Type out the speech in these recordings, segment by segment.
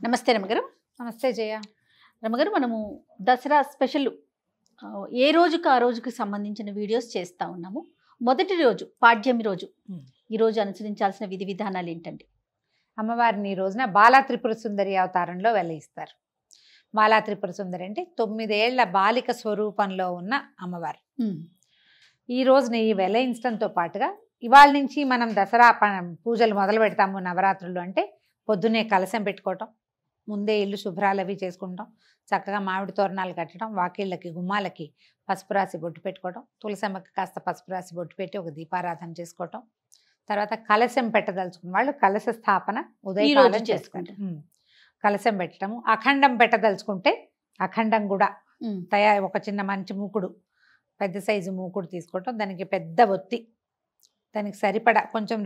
నమస్తే రమగారు. నమస్తే జయ. రమగారు, మనము దసరా స్పెషల్ ఏ రోజుకి ఆ రోజుకి సంబంధించిన వీడియోస్ చేస్తూ ఉన్నాము. మొదటి రోజు పాడ్యమి రోజు, ఈరోజు అనుసరించాల్సిన విధి విధానాలు ఏంటండి? అమ్మవారిని ఈ రోజున బాలా త్రిపుర సుందరి అవతారంలో వెలయిస్తారు. బాలా త్రిపుర సుందరి అంటే 9 ఏళ్ల బాలిక స్వరూపంలో ఉన్న అమ్మవారు. ఈ రోజున ఈ వెలయించడంతో పాటుగా ఇవాళ నుంచి మనం దసరా పూజలు మొదలు పెడతాము. నవరాత్రులు అంటే పొద్దున్నే కలశం పెట్టుకోవటం, ముందే ఇల్లు శుభ్రాలు అవి చేసుకుంటాం, చక్కగా మామిడి తోరణాలు కట్టడం, వాకిళ్ళకి గుమ్మాలకి పసుపు రాసి బొట్టు పెట్టుకోవటం, తులసమ్మకి కాస్త పసుపు రాసి బొట్టు పెట్టి ఒక దీపారాధన చేసుకోవటం, తర్వాత కలశం పెట్టదలుచుకున్న వాళ్ళు కలశ స్థాపన ఉదయం చేసుకుంటాం. కలశం పెట్టడము, అఖండం పెట్టదలుచుకుంటే అఖండం కూడా ఒక చిన్న మంచి మూకుడు, పెద్ద సైజు మూకుడు తీసుకోవటం, దానికి పెద్ద ఒత్తి, దానికి సరిపడా కొంచెం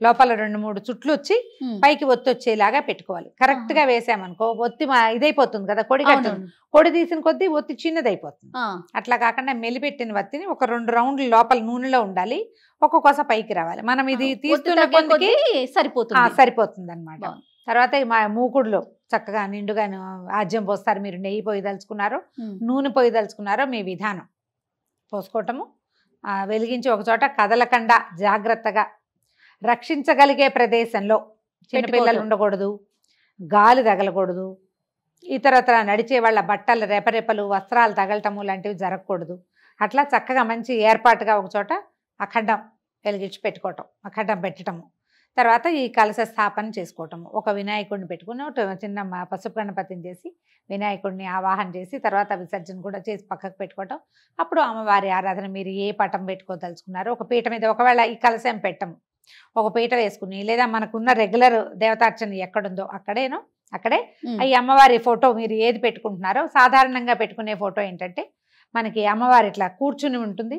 లోపల 2-3 చుట్లు వచ్చి పైకి ఒత్తి వచ్చేలాగా పెట్టుకోవాలి. కరెక్ట్ గా వేసామనుకో ఒత్తి ఇదైపోతుంది కదా, కొడి తీసిన కొద్దీ ఒత్తి చిన్నదైపోతుంది. అట్లా కాకుండా మెలిపెట్టిన వత్తిని ఒక 2 రౌండ్లు లోపల నూనెలో ఉండాలి, ఒక్కొక్కస పైకి రావాలి. మనం ఇది తీస్తున్న కొద్దికి సరిపోతుంది అనమాట. తర్వాత మా మూకుడులో చక్కగా నిండుగా ఆజ్యం పోస్తారు. మీరు నెయ్యి పోయదలుచుకున్నారో నూనె పోయదలుచుకున్నారో మీ విధానం పోసుకోవటము. వెలిగించి ఒక చోట కదలకుండా జాగ్రత్తగా రక్షించగలిగే ప్రదేశంలో, చిన్నపిల్లలు ఉండకూడదు, గాలి తగలకూడదు, ఇతరత్ర నడిచే వాళ్ళ బట్టలు రెపరెపలు వస్త్రాలు తగలటము లాంటివి జరగకూడదు. అట్లా చక్కగా మంచి ఏర్పాటుగా ఒక చోట అఖండం వెలిగించి పెట్టుకోవటం, అఖండం పెట్టడము. తర్వాత ఈ కలశ స్థాపన చేసుకోవటము. ఒక వినాయకుడిని పెట్టుకుని చిన్న పసుపు గణపతిని చేసి వినాయకుడిని ఆవాహన చేసి తర్వాత విసర్జన కూడా చేసి పక్కకు పెట్టుకోవటం. అప్పుడు అమ్మవారి ఆరాధన మీరు ఏ పటం పెట్టుకోదలుచుకున్నారో ఒక పీట మీద, ఒకవేళ ఈ కలశం పెట్టము ఒక పీట వేసుకుని, లేదా మనకున్న రెగ్యులర్ దేవతార్చన ఎక్కడుందో అక్కడే ఈ అమ్మవారి ఫోటో మీరు ఏది పెట్టుకుంటున్నారో, సాధారణంగా పెట్టుకునే ఫోటో ఏంటంటే మనకి అమ్మవారి ఇట్లా కూర్చుని ఉంటుంది,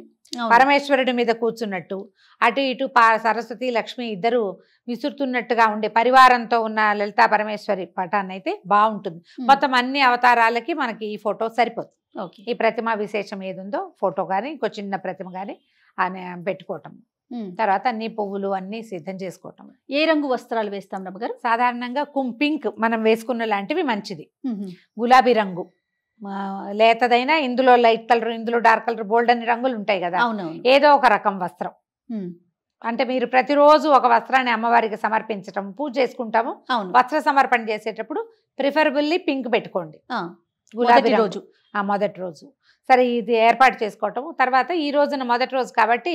పరమేశ్వరుడి మీద కూర్చున్నట్టు, అటు ఇటు సరస్వతి లక్ష్మి ఇద్దరు విసురుతున్నట్టుగా ఉండే పరివారంతో ఉన్న లలితా పరమేశ్వరి పటాన్ని అయితే బాగుంటుంది. మొత్తం అన్ని అవతారాలకి మనకి ఈ ఫోటో సరిపోతుంది. ఈ ప్రతిమ విశేషం ఏది ఉందో ఫోటో కానీ ఇంకో చిన్న ప్రతిమ కానీ పెట్టుకోవటం. తర్వాత అన్ని పువ్వులు అన్ని సిద్ధం చేసుకోవటం. ఏ రంగు వస్త్రాలు వేస్తాం రమ్మగారు? సాధారణంగా పింక్ మనం వేసుకున్న లాంటివి మంచిది. గులాబీ రంగు లేతదైనా, ఇందులో లైట్ కలర్, ఇందులో డార్క్ కలర్, బోల్డ్ అన్ని రంగులు ఉంటాయి కదా, ఏదో ఒక రకం వస్త్రం. అంటే మీరు ప్రతిరోజు ఒక వస్త్రాన్ని అమ్మవారికి సమర్పించటం, పూజ చేసుకుంటాము. వస్త్ర సమర్పణ చేసేటప్పుడు ప్రిఫరబుల్లీ పింక్ పెట్టుకోండి. గులాబీ రోజు మొదటి రోజు సరే ఇది ఏర్పాటు చేసుకోవటము. తర్వాత ఈ రోజున మొదటి రోజు కాబట్టి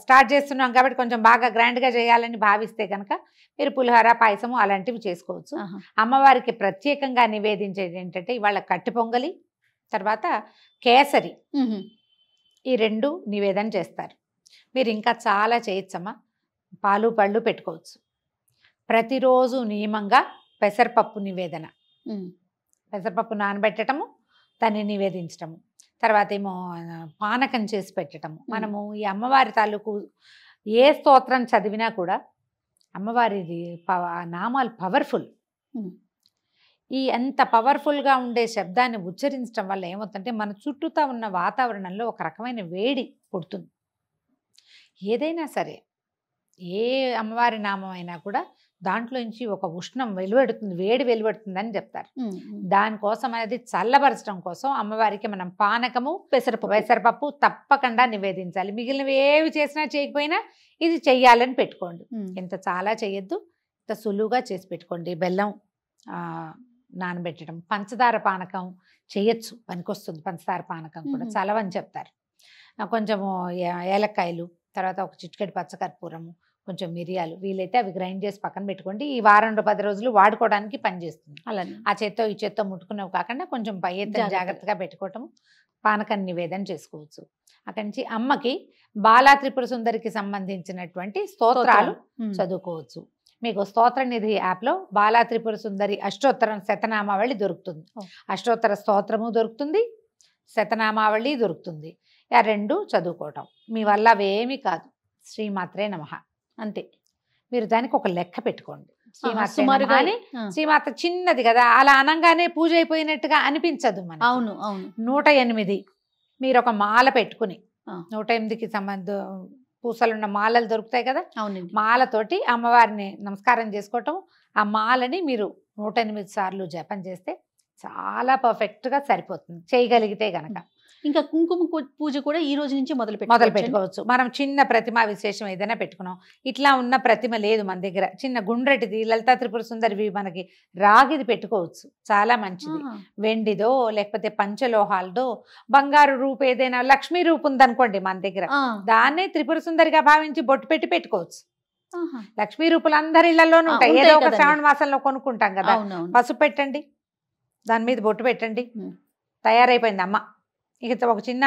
స్టార్ట్ చేస్తున్నాం కాబట్టి కొంచెం బాగా గ్రాండ్గా చేయాలని భావిస్తే కనుక మీరు పులిహోర పాయసము అలాంటివి చేసుకోవచ్చు. అమ్మవారికి ప్రత్యేకంగా నివేదించేది ఏంటంటే ఇవాళ కట్టి పొంగలి, తర్వాత కేసరి, ఈ 2 నివేదన చేస్తారు. మీరు ఇంకా చాలా చేయొచ్చమ్మా. పాలు పళ్ళు పెట్టుకోవచ్చు. ప్రతిరోజు నియమంగా పెసరపప్పు నివేదన, పెసరపప్పు నానబెట్టడము, దాన్ని నివేదించటము. తర్వాత ఏమో పానకం చేసి పెట్టడము. మనము ఈ అమ్మవారి తాలూకు ఏ స్తోత్రం చదివినా కూడా అమ్మవారిది నామాలు పవర్ఫుల్. ఈ అంత పవర్ఫుల్గా ఉండే శబ్దాన్ని ఉచ్చరించడం వల్ల ఏమవుతుందంటే మన చుట్టూతా ఉన్న వాతావరణంలో ఒక రకమైన వేడి పుడుతుంది. ఏదైనా సరే ఏ అమ్మవారి నామం అయినా కూడా దాంట్లోంచి ఒక ఉష్ణం వెలువడుతుంది, వేడి వెలువడుతుందని చెప్తారు. దానికోసం అనేది చల్లబరచడం కోసం అమ్మవారికి మనం పానకము, పెసరపప్పు తప్పకుండా నివేదించాలి. మిగిలినవి ఏవి చేసినా చేయకపోయినా ఇది చెయ్యాలని పెట్టుకోండి. ఇంత చాలా చేయొద్దు, ఇంత సులువుగా చేసి పెట్టుకోండి. బెల్లం నానబెట్టడం, పంచదార పానకం చేయొచ్చు, పనికొస్తుంది. పంచదార పానకం కూడా చలవని చెప్తారు. కొంచెము ఏలక్కాయలు, తర్వాత ఒక చిటికెడు పచ్చకర్పూరము, కొంచెం మిరియాలు, వీలైతే అవి గ్రైండ్ చేసి పక్కన పెట్టుకోండి. ఈ వారం 10 రోజులు వాడుకోవడానికి పనిచేస్తుంది. అలానే ఆ చేత్తో ఈ చేత్తో ముట్టుకునేవి కాకుండా కొంచెం పై ఎత్తున జాగ్రత్తగా పెట్టుకోవటం, పానకాన్ని నివేదన చేసుకోవచ్చు. అక్కడి నుంచి అమ్మకి బాలా త్రిపుర సుందరికి సంబంధించినటువంటి స్తోత్రాలు చదువుకోవచ్చు. మీకు స్తోత్ర నిధి యాప్లో బాలా త్రిపుర సుందరి అష్టోత్తర శతనామావళి దొరుకుతుంది. అష్టోత్తర స్తోత్రము దొరుకుతుంది, శతనామావళి దొరుకుతుంది. ఆ 2 చదువుకోవటం మీ వల్ల అవేమీ కాదు. శ్రీమాత్రే నమః అంతే. మీరు దానికి ఒక లెక్క పెట్టుకోండి. శ్రీమాత చిన్నది కదా, అలా అనగానే పూజ అయిపోయినట్టుగా అనిపించదు మనకి. 108 మీరు ఒక మాల పెట్టుకుని 108కి పూసలున్న మాలలు దొరుకుతాయి కదా, అవునండి. మాలతోటి అమ్మవారిని నమస్కారం చేసుకోవటం. ఆ మాలని మీరు 108 సార్లు జపం చేస్తే చాలా పర్ఫెక్ట్గా సరిపోతుంది, చేయగలిగితే గనక. ఇంకా కుంకుమ పూజ కూడా ఈ రోజు నుంచి మొదలు పెట్టుకోవచ్చు. మనం చిన్న ప్రతిమ విశేషం ఏదైనా పెట్టుకున్నాం, ఇట్లా ఉన్న ప్రతిమ లేదు మన దగ్గర, చిన్న గుండ్రటిది లలితా త్రిపుర సుందరివి మనకి రాగిది పెట్టుకోవచ్చు, చాలా మంచిది. వెండిదో లేకపోతే పంచలోహాలదో బంగారు రూపు ఏదైనా లక్ష్మీ రూపు ఉందనుకోండి మన దగ్గర, దాన్నే త్రిపుర సుందరిగా భావించి బొట్టు పెట్టికోవచ్చు. లక్ష్మీ రూపులు అందరి ఇళ్లలోనూ ఉంటాయి, ఏదో ఒక శ్రావణ మాసంలో కొనుక్కుంటాం కదా. పసుపు పెట్టండి, దాని మీద బొట్టు పెట్టండి, తయారైపోయింది అమ్మ. ఇక ఒక చిన్న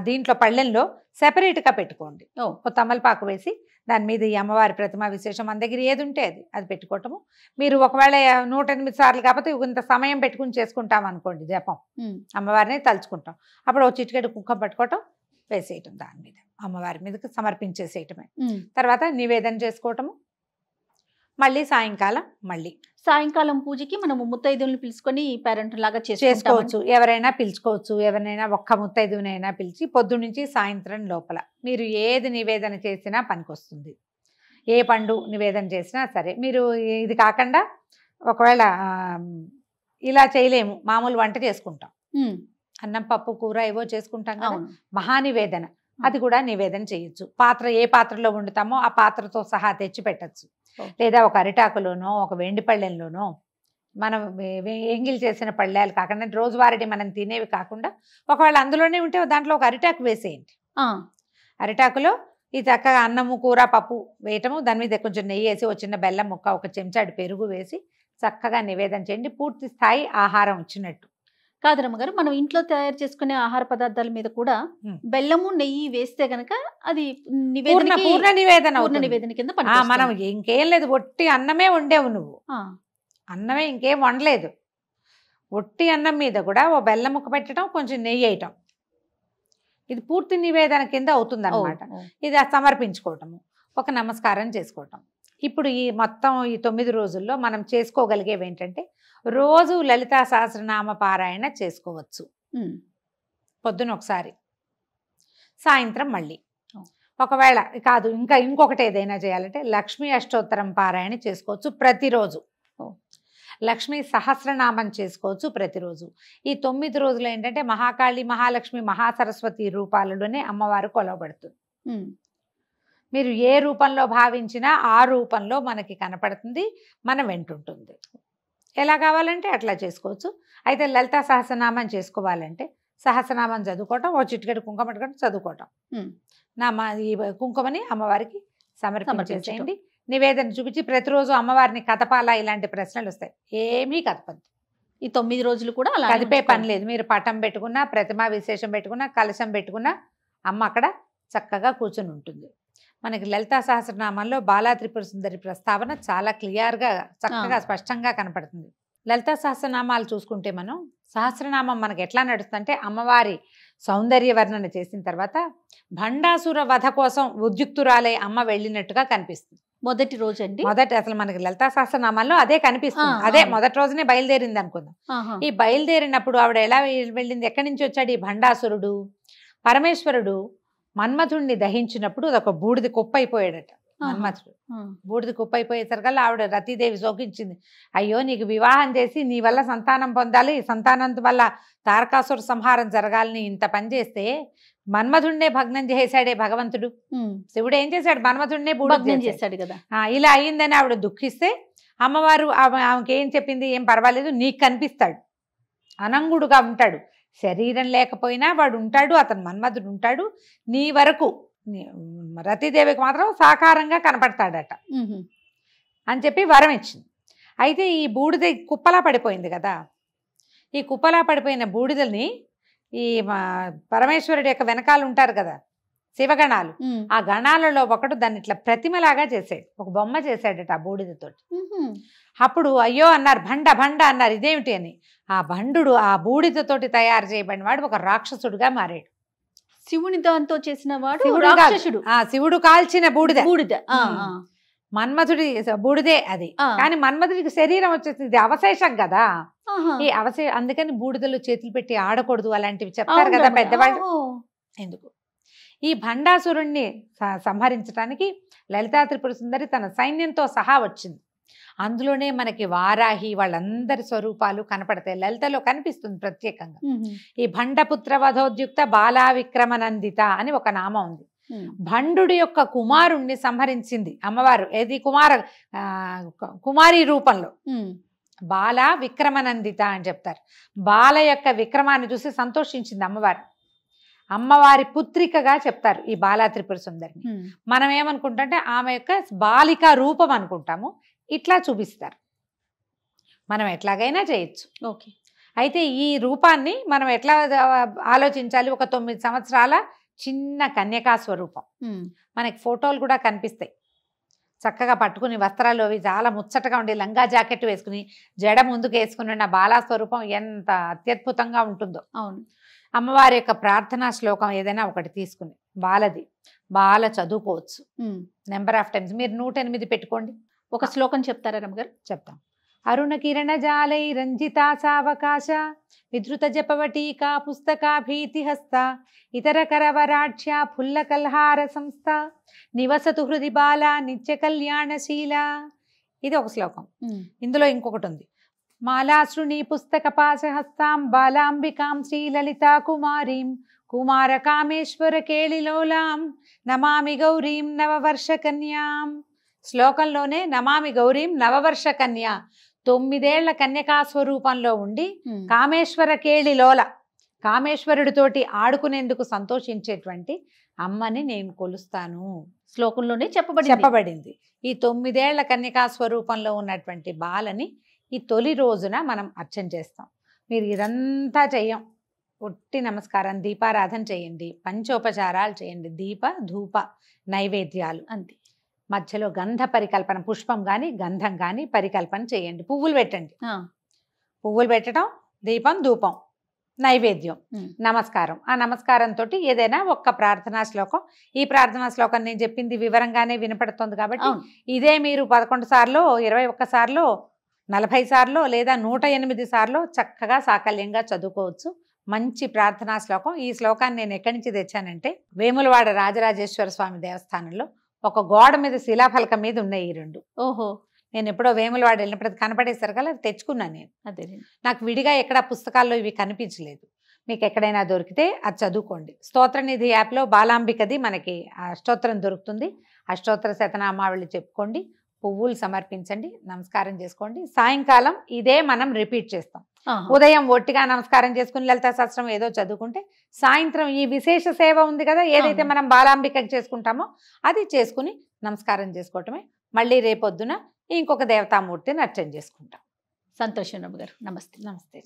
దీంట్లో పళ్ళెంలో సెపరేట్గా పెట్టుకోండి, ఒక తమలపాకు వేసి దాని మీద ఈ అమ్మవారి ప్రతిమ విశేషం మన దగ్గర ఏది ఉంటే అది పెట్టుకోవటము. మీరు ఒకవేళ 108 సార్లు కాకపోతే ఇంత సమయం పెట్టుకుని చేసుకుంటాం అనుకోండి జపం, అమ్మవారిని తలుచుకుంటాం, అప్పుడు ఒక చిటికెడు కుంకుమ పట్టుకోవటం, వేసేయటం దాని మీద, అమ్మవారి మీదకి సమర్పించేసేయటమే. తర్వాత నివేదన చేసుకోవటము. మళ్ళీ సాయంకాలం పూజకి మనము ముత్తైదువులను పిలుచుకొని పేరెంట్ లాగా చేసుకోవచ్చు. ఎవరైనా పిలుచుకోవచ్చు, ఎవరినైనా ఒక్క ముత్తైదువునైనా పిలిచి పొద్దునుంచి సాయంత్రం లోపల మీరు ఏది నివేదన చేసినా పనికొస్తుంది. ఏ పండు నివేదన చేసినా సరే. మీరు ఇది కాకుండా ఒకవేళ ఇలా చేయలేము, మామూలు వంట చేసుకుంటాం, అన్నం పప్పు కూర ఏవో చేసుకుంటాం కదా, మహానివేదన అది కూడా నివేదన చేయొచ్చు. పాత్ర ఏ పాత్రలో వండుతామో ఆ పాత్రతో సహా తెచ్చి పెట్టచ్చు. లేదా ఒక అరిటాకులోనో ఒక వెండి పళ్ళెంలోనో, మనం ఎంగిల్ చేసిన పళ్ళాలు కాకుండా రోజువారీ మనం తినేవి కాకుండా ఒకవేళ అందులోనే ఉంటే దాంట్లో ఒక అరిటాకు వేసేయండి. అరిటాకులో ఈ చక్కగా అన్నము కూర పప్పు వేయటము, దాని మీద కొంచెం నెయ్యి వేసి ఒక చిన్న బెల్లం ముక్క, ఒక చెంచాడు పెరుగు వేసి చక్కగా నివేదన చేయండి. పూర్తి స్థాయి ఆహారం వచ్చినట్టు. కాదు రమ్మగారు, మనం ఇంట్లో తయారు చేసుకునే ఆహార పదార్థాల మీద కూడా బెల్లము నెయ్యి వేస్తే గనక అది పూర్ణ నివేదన కింద మనం ఇంకేం లేదు, ఒట్టి అన్నమే వండేవు నువ్వు, అన్నమే ఇంకేం వండలేదు, ఒట్టి అన్నం మీద కూడా ఓ బెల్లం ముక్క పెట్టడం, కొంచెం నెయ్యి వేయటం, ఇది పూర్తి నివేదన కింద అవుతుంది అన్నమాట. ఇది సమర్పించుకోవటము, ఒక నమస్కారం చేసుకోవటం. ఇప్పుడు ఈ మొత్తం ఈ 9 రోజుల్లో మనం చేసుకోగలిగేవి ఏంటంటే, రోజు లలితా సహస్రనామ పారాయణ చేసుకోవచ్చు. పొద్దున ఒకసారి, సాయంత్రం మళ్ళీ. ఒకవేళ కాదు ఇంకొకటి ఏదైనా చేయాలంటే లక్ష్మీ అష్టోత్తరం పారాయణ చేసుకోవచ్చు ప్రతిరోజు. లక్ష్మీ సహస్రనామం చేసుకోవచ్చు ప్రతిరోజు. ఈ 9 రోజులు ఏంటంటే మహాకాళి, మహాలక్ష్మి, మహాసరస్వతి రూపాలలోనే అమ్మవారు కొలవబడుతుంది. మీరు ఏ రూపంలో భావించినా ఆ రూపంలో మనకి కనపడుతుంది, మన వెంటుంటుంది. ఎలా కావాలంటే అట్లా చేసుకోవచ్చు. అయితే లలితా సహస్రనామం చేసుకోవాలంటే సహస్రనామం చదువుకోవటం, ఓ చిటికెడు కుంకుమ పట్టుకోవడం, చదువుకోవటం. ఈ కుంకుమని అమ్మవారికి సమర్పించేసేయండి. నివేదన చూపించి ప్రతిరోజు అమ్మవారిని కదపాలా, ఇలాంటి ప్రశ్నలు వస్తాయి. ఏమీ కదపద్దు. ఈ 9 రోజులు కూడా అలా కదిపే పని లేదు. మీరు పటం పెట్టుకున్నా, ప్రతిమా విశేషం పెట్టుకున్నా, కలశం పెట్టుకున్నా అమ్మ అక్కడ చక్కగా కూర్చుని ఉంటుంది. మనకి లలితా సహస్రనామంలో బాలా త్రిపుర సుందరి ప్రస్తావన చాలా క్లియర్గా చక్కగా స్పష్టంగా కనపడుతుంది. లలితా సహస్రనామాలు చూసుకుంటే మనం సహస్రనామం మనకి ఎట్లా నడుస్తుందంటే, అమ్మవారి సౌందర్య వర్ణన చేసిన తర్వాత భండాసుర వధ కోసం ఉద్యుక్తురాలే అమ్మ వెళ్ళినట్టుగా కనిపిస్తుంది. మొదటి రోజు అండి, అసలు మనకి లలితా సహస్రనామాల్లో అదే కనిపిస్తుంది. అదే మొదటి రోజునే బయలుదేరింది అనుకుందాం. ఈ బయలుదేరినప్పుడు ఆవిడ ఎలా వెళ్ళింది, ఎక్కడి నుంచి వచ్చాడు ఈ భండాసురుడు? పరమేశ్వరుడు మన్మథుడిని దహించినప్పుడు అదొక బూడిది కుప్ప అయిపోయాడట. మన్మథుడు బూడిది కుప్ప అయిపోయేసరికల్లా ఆవిడ రతీదేవి శోకించింది. అయ్యో, నీకు వివాహం చేసి నీ వల్ల సంతానం పొందాలి, సంతానం వల్ల తారకాసుర సంహారం జరగాలని ఇంత పని చేస్తే మన్మథుడినే భగ్నం చేశాడే భగవంతుడు. శివుడు ఏం చేశాడు? మన్మథుడినే భగ్నం చేశాడు కదా. ఇలా అయ్యిందని ఆవిడ దుఃఖిస్తే అమ్మవారు ఆమెకి ఏం చెప్పింది, ఏం పర్వాలేదు, నీకు కనిపిస్తాడు, అనంగుడుగా ఉంటాడు, శరీరం లేకపోయినా వాడు ఉంటాడు, అతను మన్మథుడు ఉంటాడు, నీ వరకు రతీదేవికి మాత్రం సాకారంగా కనపడతాడట అని చెప్పి వరం ఇచ్చింది. అయితే ఈ బూడిద కుప్పలా పడిపోయింది కదా, ఈ కుప్పలా పడిపోయిన బూడిదని ఈ పరమేశ్వరుడి యొక్క వెనకాల ఉంటారు కదా శివగణాలు, ఆ గణాలలో ఒకడు దాన్ని ఇట్లా ప్రతిమలాగా చేసాడు, ఒక బొమ్మ చేశాడట ఆ బూడిదతోటి. అప్పుడు అయ్యో అన్నారు, భండ భండ అన్నారు, ఇదేమిటి అని. ఆ భండు ఆ బూడిదతోటి తయారు చేయబడిన వాడు ఒక రాక్షసుడుగా మారాడు. శివుని దాంతో చేసిన వాడు రాక్షసుడు. శివుడు కాల్చిన బూడిద మన్మథుడి బూడిదే అది. కానీ మన్మథుడికి శరీరం వచ్చేసి ఇది అవశేషం కదా, ఈ అందుకని బూడిదలో చేతులు పెట్టి ఆడకూడదు అలాంటివి చెప్తారు కదా పెద్దవాళ్ళు. ఎందుకు? ఈ భండాసురుణ్ణి సంహరించడానికి లలితా త్రిపుర సుందరి తన సైన్యంతో సహా వచ్చింది. అందులోనే మనకి వారాహి వాళ్ళందరి స్వరూపాలు కనపడతాయి. లలితలో కనిపిస్తుంది ప్రత్యేకంగా. ఈ భండపుత్ర వధోద్యుక్త బాలా విక్రమనందిత అని ఒక నామం ఉంది. భండుడి యొక్క కుమారుణ్ణి సంహరించింది అమ్మవారు. ఏది కుమారి రూపంలో. బాల విక్రమనందిత అని చెప్తారు. బాల యొక్క విక్రమాన్ని చూసి సంతోషించింది అమ్మవారు. అమ్మవారి పుత్రికగా చెప్తారు ఈ బాలా త్రిపుర సుందరిని. మనం ఏమనుకుంటే ఆమె యొక్క బాలిక రూపం అనుకుంటాము. ఇట్లా చూపిస్తారు. మనం ఎట్లాగైనా చేయొచ్చు. ఓకే. అయితే ఈ రూపాన్ని మనం ఎట్లా ఆలోచించాలి? ఒక 9 సంవత్సరాల చిన్న కన్యకా స్వరూపం. మనకి ఫోటోలు కూడా కనిపిస్తాయి. చక్కగా పట్టుకుని వస్త్రాలు అవి చాలా ముచ్చటగా ఉండి లంగా జాకెట్ వేసుకుని జడ ముందుకు వేసుకుని ఉన్న బాలా స్వరూపం ఎంత అత్యద్భుతంగా ఉంటుందో. అవును. అమ్మవారి యొక్క ప్రార్థనా శ్లోకం ఏదైనా ఒకటి తీసుకుని బాల చదువుకోవచ్చు. నెంబర్ ఆఫ్ టైమ్స్ మీరు 108 పెట్టుకోండి. ఒక శ్లోకం చెప్తారా రమ్మగారు? చెప్తాం. అరుణ కిరణ జాలై రంజితా సావకాశ విధృత జపవటీకా పుస్తకా భీతిహస్త ఇతర కరవరాఢ్య ఫుల్ల కల్హార సంస్థ నివసతు హృది బాల నిత్య కళ్యాణశీల. ఇది ఒక శ్లోకం. ఇందులో ఇంకొకటి ఉంది. మాలాశ్రుణి పుస్తక పాశహస్తాం బాలాంబికాం శ్రీలలితా కుమారీం కుమార కామేశ్వర కేళిలోలాం నమామి గౌరీం నవవర్ష కన్యాం. శ్లోకంలోనే నమామి గౌరీం నవవర్ష కన్య, 9 ఏళ్ల కన్యకా స్వరూపంలో ఉండి కామేశ్వర కేళిలోల కామేశ్వరుడితోటి ఆడుకునేందుకు సంతోషించేటువంటి అమ్మని నేను కొలుస్తాను. శ్లోకంలోనే చెప్పబడింది. ఈ 9 ఏళ్ల కన్యకా స్వరూపంలో ఉన్నటువంటి బాలని ఈ తొలి రోజున మనం అర్చన చేస్తాం. మీరు ఇదంతా చెయ్యం. ఒట్టి నమస్కారం, దీపారాధన చేయండి, పంచోపచారాలు చేయండి, దీప ధూప నైవేద్యాలు అంతే. మధ్యలో గంధ పరికల్పన, పుష్పం కానీ గంధం కానీ పరికల్పన చేయండి. పువ్వులు పెట్టండి. పువ్వులు పెట్టడం, దీపం ధూపం నైవేద్యం, నమస్కారం. ఆ నమస్కారంతో ఏదైనా ఒక్క ప్రార్థనా శ్లోకం. ఈ ప్రార్థనా శ్లోకం నేను చెప్పింది వివరంగానే వినపడుతుంది కాబట్టి ఇదే మీరు 11 సార్లు 21 సార్లు 40 సార్లు లేదా 108 సార్లు చక్కగా సాకల్యంగా చదువుకోవచ్చు. మంచి ప్రార్థనా శ్లోకం. ఈ శ్లోకాన్ని నేను ఎక్కడి నుంచి తెచ్చానంటే వేములవాడ రాజరాజేశ్వర స్వామి దేవస్థానంలో ఒక గోడ మీద శిలాఫలకం మీద ఉన్నాయి ఈ 2. ఓహో. నేను ఎప్పుడో వేములవాడ వెళ్ళినప్పుడు అది కనపడేసరి కదా తెచ్చుకున్నాను నేను. అదే నాకు విడిగా ఎక్కడ పుస్తకాల్లో ఇవి కనిపించలేదు. మీకు ఎక్కడైనా దొరికితే అది చదువుకోండి. స్తోత్రనిధి యాప్లో బాలాంబికది మనకి అష్టోత్తరం దొరుకుతుంది. అష్టోత్తర శతనామావళి చెప్పుకోండి, పువ్వులు సమర్పించండి, నమస్కారం చేసుకోండి. సాయంకాలం ఇదే మనం రిపీట్ చేస్తాం. ఉదయం ఒట్టిగా నమస్కారం చేసుకుని లలితా సహస్రం ఏదో చదువుకుంటే సాయంత్రం ఈ విశేష సేవ ఉంది కదా, ఏదైతే మనం బాలాంబికకి చేసుకుంటామో అది చేసుకుని నమస్కారం చేసుకోవటమే. మళ్ళీ రేపొద్దున ఇంకొక దేవతామూర్తిని అర్చన చేసుకుంటాం. సంతోషం రమ్మ గారు. నమస్తే. నమస్తే.